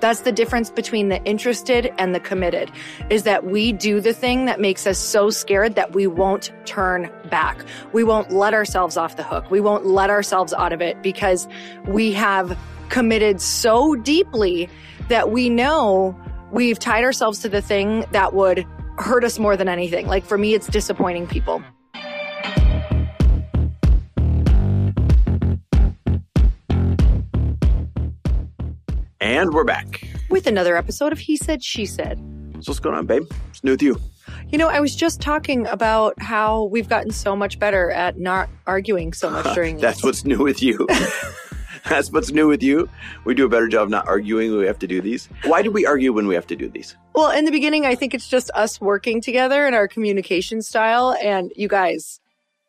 That's the difference between the interested and the committed, is that we do the thing that makes us so scared that we won't turn back. We won't let ourselves off the hook. We won't let ourselves out of it because we have committed so deeply that we know we've tied ourselves to the thing that would hurt us more than anything. Like for me, it's disappointing people. And we're back with another episode of He Said, She Said. So what's going on, babe? What's new with you? You know, I was just talking about how we've gotten so much better at not arguing so much during That's what's new with you. That's what's new with you. We do a better job not arguing when we have to do these. Why do we argue when we have to do these? Well, in the beginning, I think it's just us working together and our communication style. And you guys,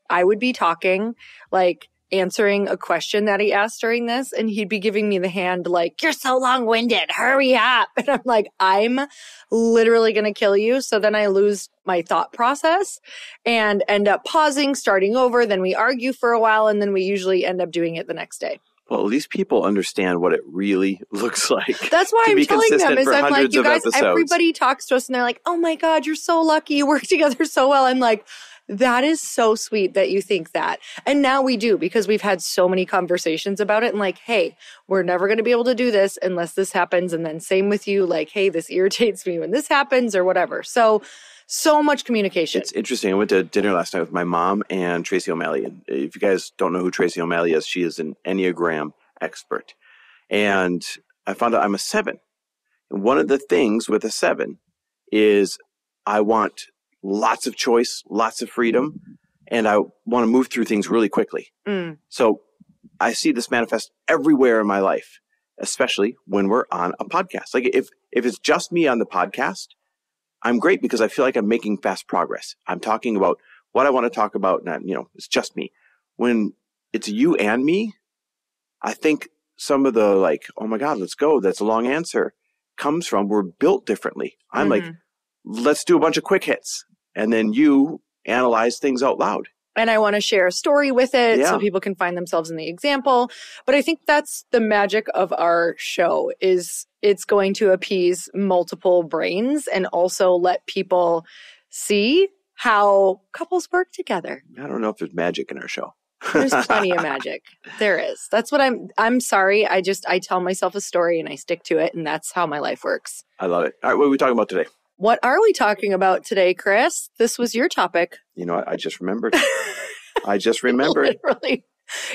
I would be talking, like answering a question that he asked during this, and he'd be giving me the hand like, you're so long-winded, hurry up. And I'm like, I'm literally going to kill you. So then I lose my thought process and end up pausing, starting over. Then we argue for a while, and then we usually end up doing it the next day. Well, at least people understand what it really looks like. That's why I'm telling them is I'm like, you guys, everybody talks to us and they're like, oh my God, you're so lucky. You work together so well. I'm like, that is so sweet that you think that. And now we do, because we've had so many conversations about it and like, hey, we're never going to be able to do this unless this happens. And then same with you, like, hey, this irritates me when this happens or whatever. So much communication. It's interesting. I went to dinner last night with my mom and Tracy O'Malley. And if you guys don't know who Tracy O'Malley is, she is an Enneagram expert. And I found out I'm a 7. And one of the things with a 7 is I want lots of choice, lots of freedom, and I want to move through things really quickly. So I see this manifest everywhere in my life, especially when we're on a podcast. Like if it's just me on the podcast, I'm great because I feel like I'm making fast progress. I'm talking about what I want to talk about, and it's just me. When it's you and me, I think some of the like, oh my God, let's go, that's a long answer, comes from we're built differently. I'm like, let's do a bunch of quick hits. And then you analyze things out loud. And I want to share a story with it so people can find themselves in the example. But I think that's the magic of our show, is it's going to appease multiple brains and also let people see how couples work together. I don't know if there's magic in our show. There's plenty of magic. There is. That's what I'm sorry. I tell myself a story and I stick to it. And that's how my life works. I love it. All right. What are we talking about today? What are we talking about today, Chris? This was your topic. You know what? I just remembered. I just remembered. Literally.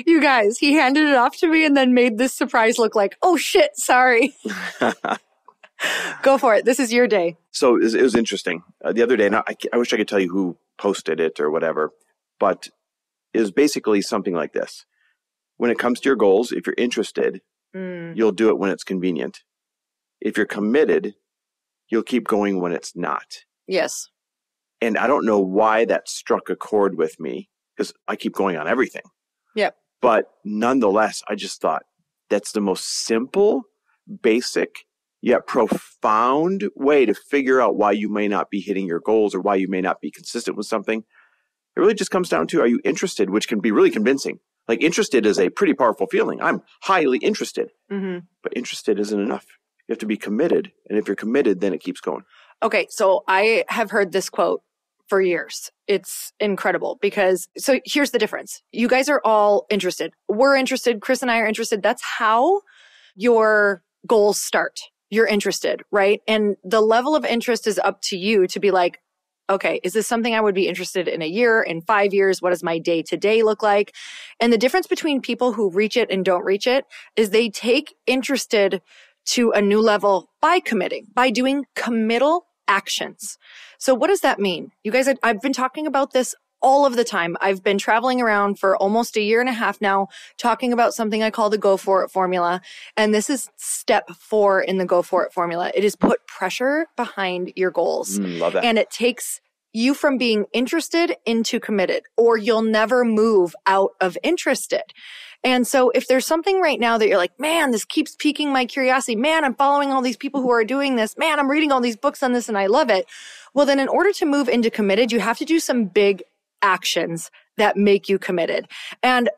You guys, he handed it off to me and then made this surprise look like, oh shit, sorry. Go for it. This is your day. So it was interesting. The other day, and I wish I could tell you who posted it or whatever, but it was basically something like this. When it comes to your goals, if you're interested, you'll do it when it's convenient. If you're committed, you'll keep going when it's not. Yes. And I don't know why that struck a chord with me, because I keep going on everything. Yep. But nonetheless, I just thought that's the most simple, basic, yet profound way to figure out why you may not be hitting your goals or why you may not be consistent with something. It really just comes down to, are you interested, which can be really convincing. Like interested is a pretty powerful feeling. I'm highly interested, but interested isn't enough. You have to be committed. And if you're committed, then it keeps going. Okay. So I have heard this quote for years. It's incredible because, so here's the difference. You guys are all interested. We're interested. Chris and I are interested. That's how your goals start. You're interested, right? And the level of interest is up to you to be like, okay, is this something I would be interested in a year, in 5 years? What does my day to day look like? And the difference between people who reach it and don't reach it is they take interested to a new level by committing, by doing committal actions. So what does that mean? You guys, I've been talking about this all of the time. I've been traveling around for almost a year and a half now, talking about something I call the Go For It formula. And this is step 4 in the Go For It formula. It is put pressure behind your goals. Love that. And it takes you from being interested into committed, or you'll never move out of interested. And so if there's something right now that you're like, man, this keeps piquing my curiosity. Man, I'm following all these people who are doing this. Man, I'm reading all these books on this and I love it. Well, then in order to move into committed, you have to do some big actions that make you committed. And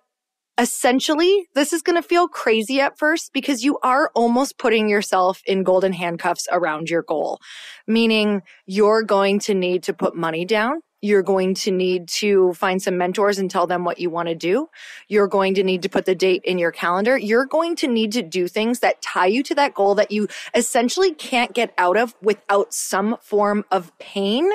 Essentially, this is going to feel crazy at first because you are almost putting yourself in golden handcuffs around your goal, meaning you're going to need to put money down. You're going to need to find some mentors and tell them what you want to do. You're going to need to put the date in your calendar. You're going to need to do things that tie you to that goal that you essentially can't get out of without some form of pain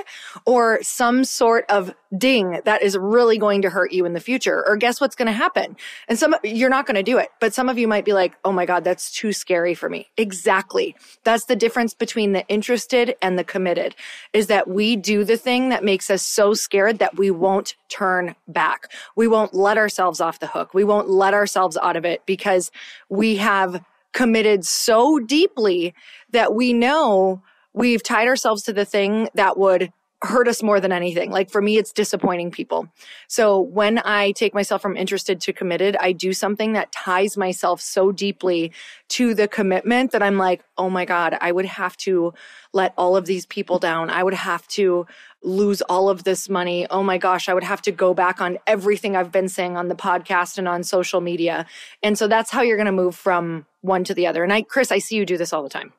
or some sort of ding that is really going to hurt you in the future. Or guess what's going to happen? And you're not going to do it, but some of you might be like, oh my God, that's too scary for me. Exactly. That's the difference between the interested and the committed, is that we do the thing that makes us so scared that we won't turn back. We won't let ourselves off the hook. We won't let ourselves out of it because we have committed so deeply that we know we've tied ourselves to the thing that would hurt us more than anything. Like for me, it's disappointing people. So when I take myself from interested to committed, I do something that ties myself so deeply to the commitment that I'm like, oh my God, I would have to let all of these people down. I would have to lose all of this money. Oh my gosh, I would have to go back on everything I've been saying on the podcast and on social media. And so that's how you're going to move from one to the other. And Chris, I see you do this all the time.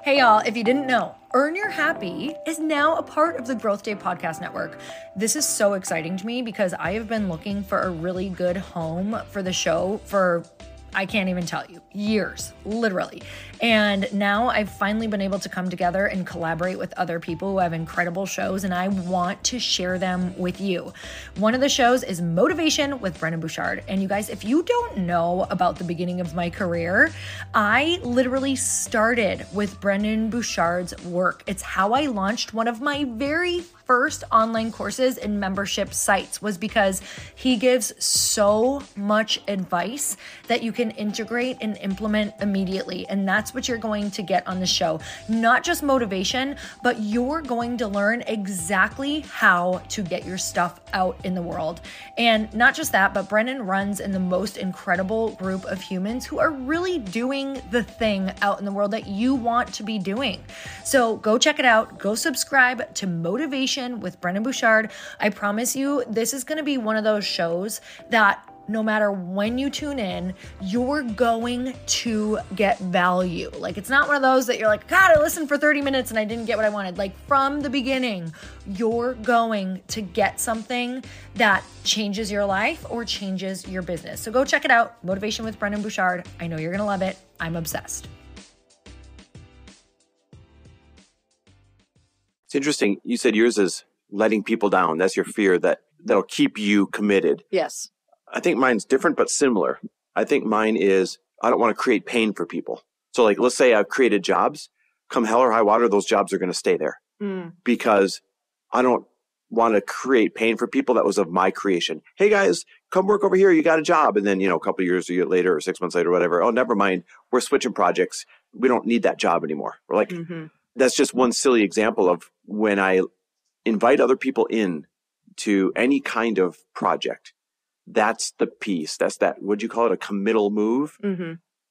Hey y'all, if you didn't know, Earn Your Happy is now a part of the Growth Day Podcast Network. This is so exciting to me because I have been looking for a really good home for the show for, I can't even tell you, years, literally. And now I've finally been able to come together and collaborate with other people who have incredible shows, and I want to share them with you. One of the shows is Motivation with Brendon Burchard. And you guys, if you don't know about the beginning of my career, I literally started with Brendon Burchard's work. It's how I launched one of my very first online courses and membership sites, was because he gives so much advice that you can integrate and implement immediately. And that's what you're going to get on the show. Not just motivation, but you're going to learn exactly how to get your stuff out in the world. And not just that, but Brendon runs in the most incredible group of humans who are really doing the thing out in the world that you want to be doing. So go check it out. Go subscribe to Motivation with Brendon Burchard. I promise you, this is going to be one of those shows that no matter when you tune in, you're going to get value. Like, it's not one of those that you're like, God, I listened for 30 minutes and I didn't get what I wanted. Like, from the beginning, you're going to get something that changes your life or changes your business. So go check it out. Motivation with Brendon Burchard. I know you're going to love it. I'm obsessed. It's interesting. You said yours is letting people down. That's your fear that'll keep you committed. Yes. I think mine's different, but similar. I think mine is, I don't want to create pain for people. So like, let's say I've created jobs, come hell or high water, those jobs are going to stay there because I don't want to create pain for people. That was of my creation. Hey guys, come work over here. You got a job. And then, a couple of years later or 6 months later, whatever. Oh, never mind. We're switching projects. We don't need that job anymore. We're like, that's just one silly example of when I invite other people in to any kind of project. That's the piece. That's that, would you call it a committal move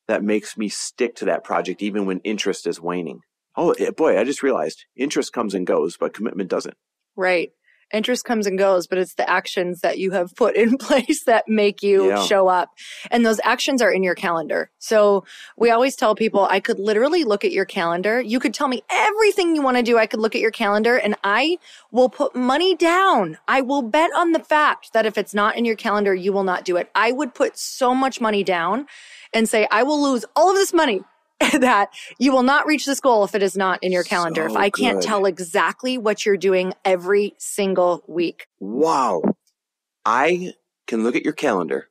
that makes me stick to that project even when interest is waning. Oh boy, I just realized interest comes and goes, but commitment doesn't. Right. Interest comes and goes, but it's the actions that you have put in place that make you show up. And those actions are in your calendar. So we always tell people, I could literally look at your calendar. You could tell me everything you want to do. I could look at your calendar and I will put money down. I will bet on the fact that if it's not in your calendar, you will not do it. I would put so much money down and say, I will lose all of this money that you will not reach this goal if it is not in your calendar. So if I can't good. tell exactly what you're doing every single week. Wow. I can look at your calendar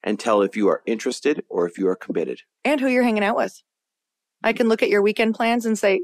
and tell if you are interested or if you are committed. And who you're hanging out with. I can look at your weekend plans and say,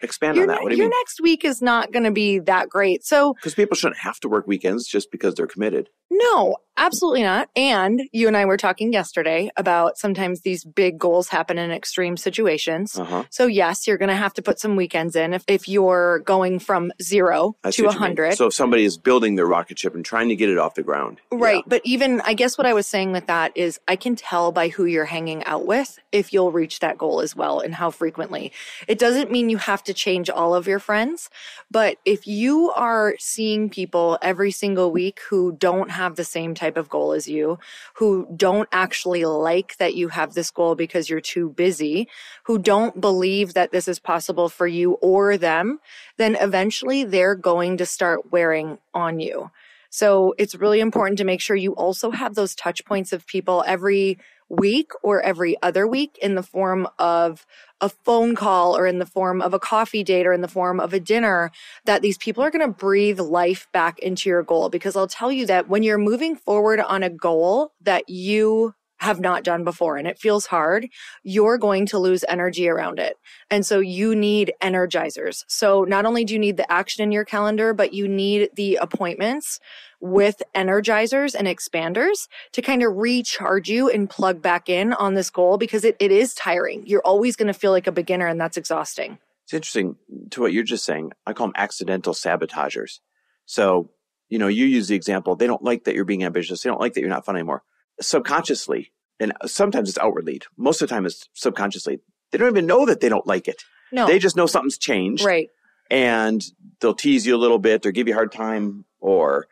expand on that. What do you mean? Your next week is not going to be that great. So, because people shouldn't have to work weekends just because they're committed. No, absolutely not. And you and I were talking yesterday about sometimes these big goals happen in extreme situations. So yes, you're going to have to put some weekends in if you're going from 0 to 100. So if somebody is building their rocket ship and trying to get it off the ground. Right. Yeah. But even, I guess what I was saying with that is I can tell by who you're hanging out with if you'll reach that goal as well and how frequently. It doesn't mean you have to change all of your friends. But if you are seeing people every single week who don't have the same type of goal as you, who don't actually like that you have this goal because you're too busy, who don't believe that this is possible for you or them, then eventually they're going to start wearing on you. So it's really important to make sure you also have those touch points of people every week or every other week in the form of a phone call or in the form of a coffee date or in the form of a dinner, that these people are going to breathe life back into your goal. Because I'll tell you that when you're moving forward on a goal that you have not done before and it feels hard, you're going to lose energy around it. And so you need energizers. So not only do you need the action in your calendar, but you need the appointments with energizers and expanders to kind of recharge you and plug back in on this goal, because it is tiring. You're always going to feel like a beginner, and that's exhausting. It's interesting to what you're just saying. I call them accidental sabotagers. So, you use the example, they don't like that you're being ambitious. They don't like that you're not fun anymore. Subconsciously, and sometimes it's outwardly, most of the time it's subconsciously, they don't even know that they don't like it. No. They just know something's changed. Right. And they'll tease you a little bit or give you a hard time, or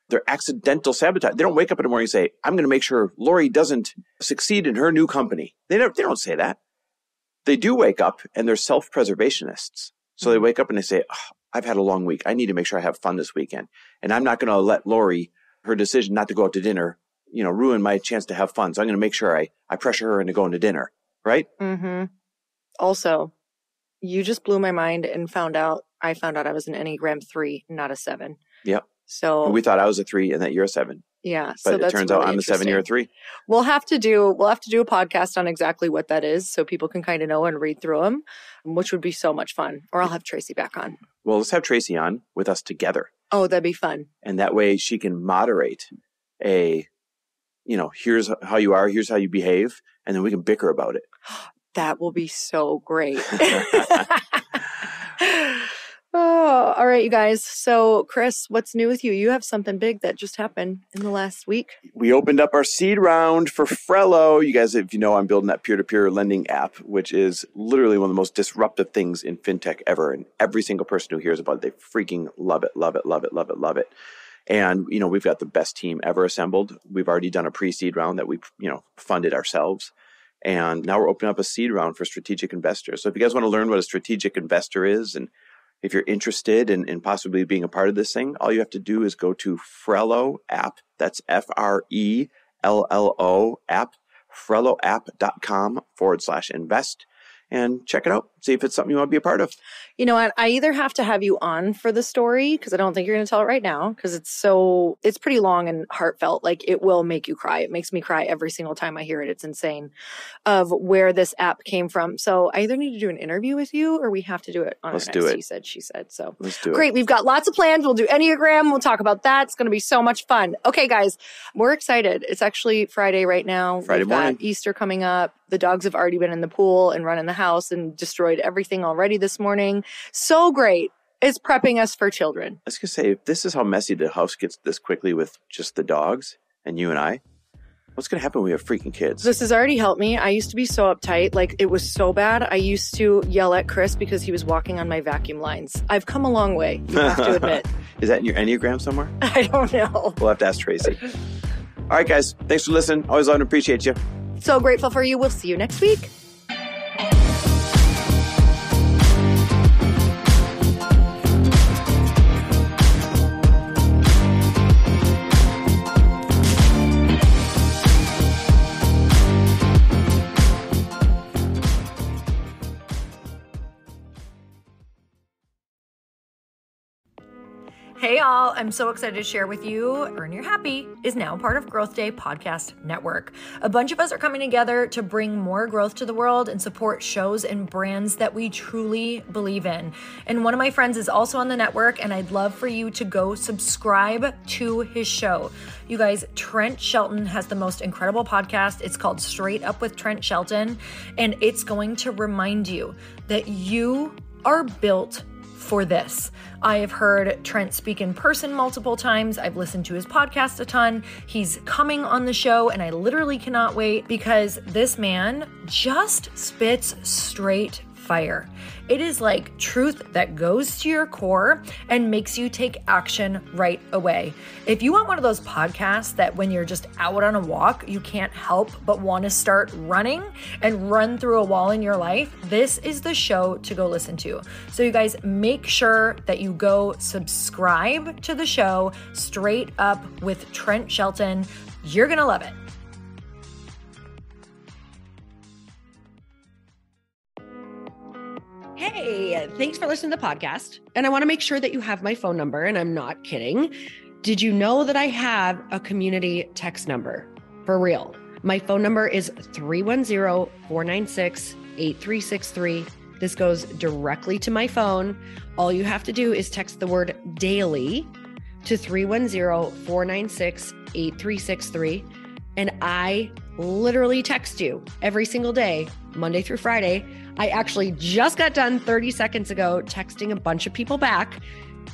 they're accidental sabotage. They don't wake up in the morning and say, I'm going to make sure Lori doesn't succeed in her new company. They don't say that. They do wake up and they're self-preservationists. So they wake up and they say, I've had a long week. I need to make sure I have fun this weekend. And I'm not going to let Lori, her decision not to go out to dinner, ruin my chance to have fun. So I'm going to make sure I pressure her into going to dinner. Right? Mm-hmm. Also, you just blew my mind and I found out I was an Enneagram 3, not a 7. Yep. So we thought I was a 3 and that you're a 7. Yeah. But it turns out I'm a 7, you're a 3. We'll have to do a podcast on exactly what that is so people can kind of know and read through them, which would be so much fun. Or I'll have Tracy back on. Well, let's have Tracy on with us together. Oh, that'd be fun. And that way she can moderate here's how you are, here's how you behave, and then we can bicker about it. That will be so great. Oh, all right, you guys. So, Chris, what's new with you? You have something big that just happened in the last week. We opened up our seed round for Frello. You guys, if you know, I'm building that peer-to-peer lending app, which is literally one of the most disruptive things in fintech ever. And every single person who hears about it, they freaking love it, love it, love it, love it, love it. And, we've got the best team ever assembled. We've already done a pre-seed round that we, funded ourselves. And now we're opening up a seed round for strategic investors. So if you guys want to learn what a strategic investor is, and if you're interested in possibly being a part of this thing, all you have to do is go to Frello app. That's FRELLO app, frelloapp.com/invest. And check it out. See if it's something you want to be a part of. You know what? I either have to have you on for the story, because I don't think you're going to tell it right now, because it's pretty long and heartfelt. Like, it will make you cry. It makes me cry every single time I hear it. It's insane of where this app came from. So I either need to do an interview with you, or we have to do it on Let's our do next it. He Said, She Said. So let's do it. Great. We've got lots of plans. We'll do Enneagram. We'll talk about that. It's going to be so much fun. Okay, guys, we're excited. It's actually Friday right now. Friday morning. We've got Easter coming up. The dogs have already been in the pool and run in the house and destroyed everything already this morning. So great. It's prepping us for children. I was going to say, if this is how messy the house gets this quickly with just the dogs and you and I, what's going to happen when we have freaking kids? This has already helped me. I used to be so uptight. Like, it was so bad. I used to yell at Chris because he was walking on my vacuum lines. I've come a long way, you have to admit. Is that in your Enneagram somewhere? I don't know. We'll have to ask Tracy. All right, guys. Thanks for listening. Always love and appreciate you. So grateful for you. We'll see you next week. Hey all, I'm so excited to share with you, Earn Your Happy is now part of Growth Day Podcast Network. A bunch of us are coming together to bring more growth to the world and support shows and brands that we truly believe in. And one of my friends is also on the network, and I'd love for you to go subscribe to his show. You guys, Trent Shelton has the most incredible podcast. It's called Straight Up with Trent Shelton, and it's going to remind you that you are built for this. I have heard Trent speak in person multiple times. I've listened to his podcast a ton. He's coming on the show, and I literally cannot wait because this man just spits straight fire. It is like truth that goes to your core and makes you take action right away. If you want one of those podcasts that when you're just out on a walk, you can't help but want to start running and run through a wall in your life, this is the show to go listen to. So you guys make sure that you go subscribe to the show, Straight Up with Trent Shelton. You're going to love it. Hey, thanks for listening to the podcast. And I want to make sure that you have my phone number, and I'm not kidding. Did you know that I have a community text number? For real. My phone number is 310-496-8363. This goes directly to my phone. All you have to do is text the word daily to 310-496-8363. And I literally text you every single day, Monday through Friday. I actually just got done 30 seconds ago texting a bunch of people back,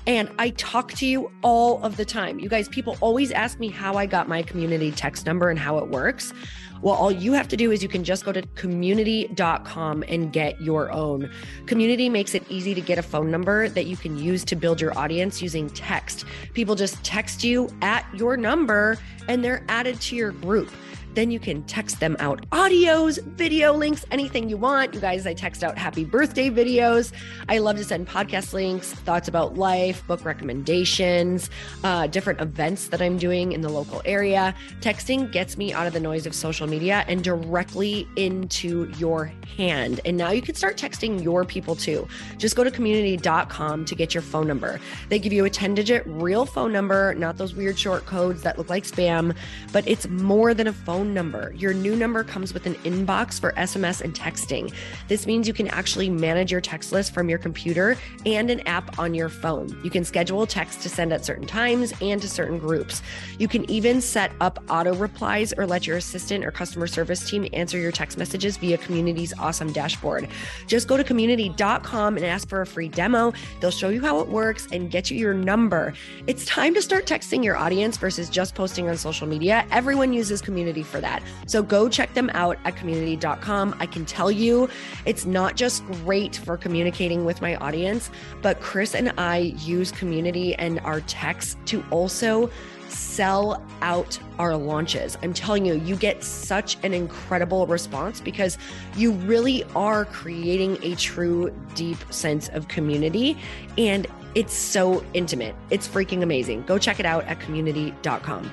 and I talk to you all of the time. You guys, people always ask me how I got my community text number and how it works. Well, all you have to do is you can just go to community.com and get your own. Community makes it easy to get a phone number that you can use to build your audience using text. People just text you at your number and they're added to your group. Then you can text them out audios, video links, anything you want. You guys, I text out happy birthday videos. I love to send podcast links, thoughts about life, book recommendations, different events that I'm doing in the local area. Texting gets me out of the noise of social media and directly into your hand. And now you can start texting your people too. Just go to community.com to get your phone number. They give you a 10-digit real phone number, not those weird short codes that look like spam, but it's more than a phone number. Your new number comes with an inbox for SMS and texting. This means you can actually manage your text list from your computer and an app on your phone. You can schedule text to send at certain times and to certain groups. You can even set up auto replies or let your assistant or customer service team answer your text messages via Community's awesome dashboard. Just go to community.com and ask for a free demo. They'll show you how it works and get you your number. It's time to start texting your audience versus just posting on social media. Everyone uses Community for that. So go check them out at community.com. I can tell you it's not just great for communicating with my audience, but Chris and I use Community and our texts to also sell out our launches. I'm telling you, you get such an incredible response because you really are creating a true, deep sense of community. And it's so intimate. It's freaking amazing. Go check it out at community.com.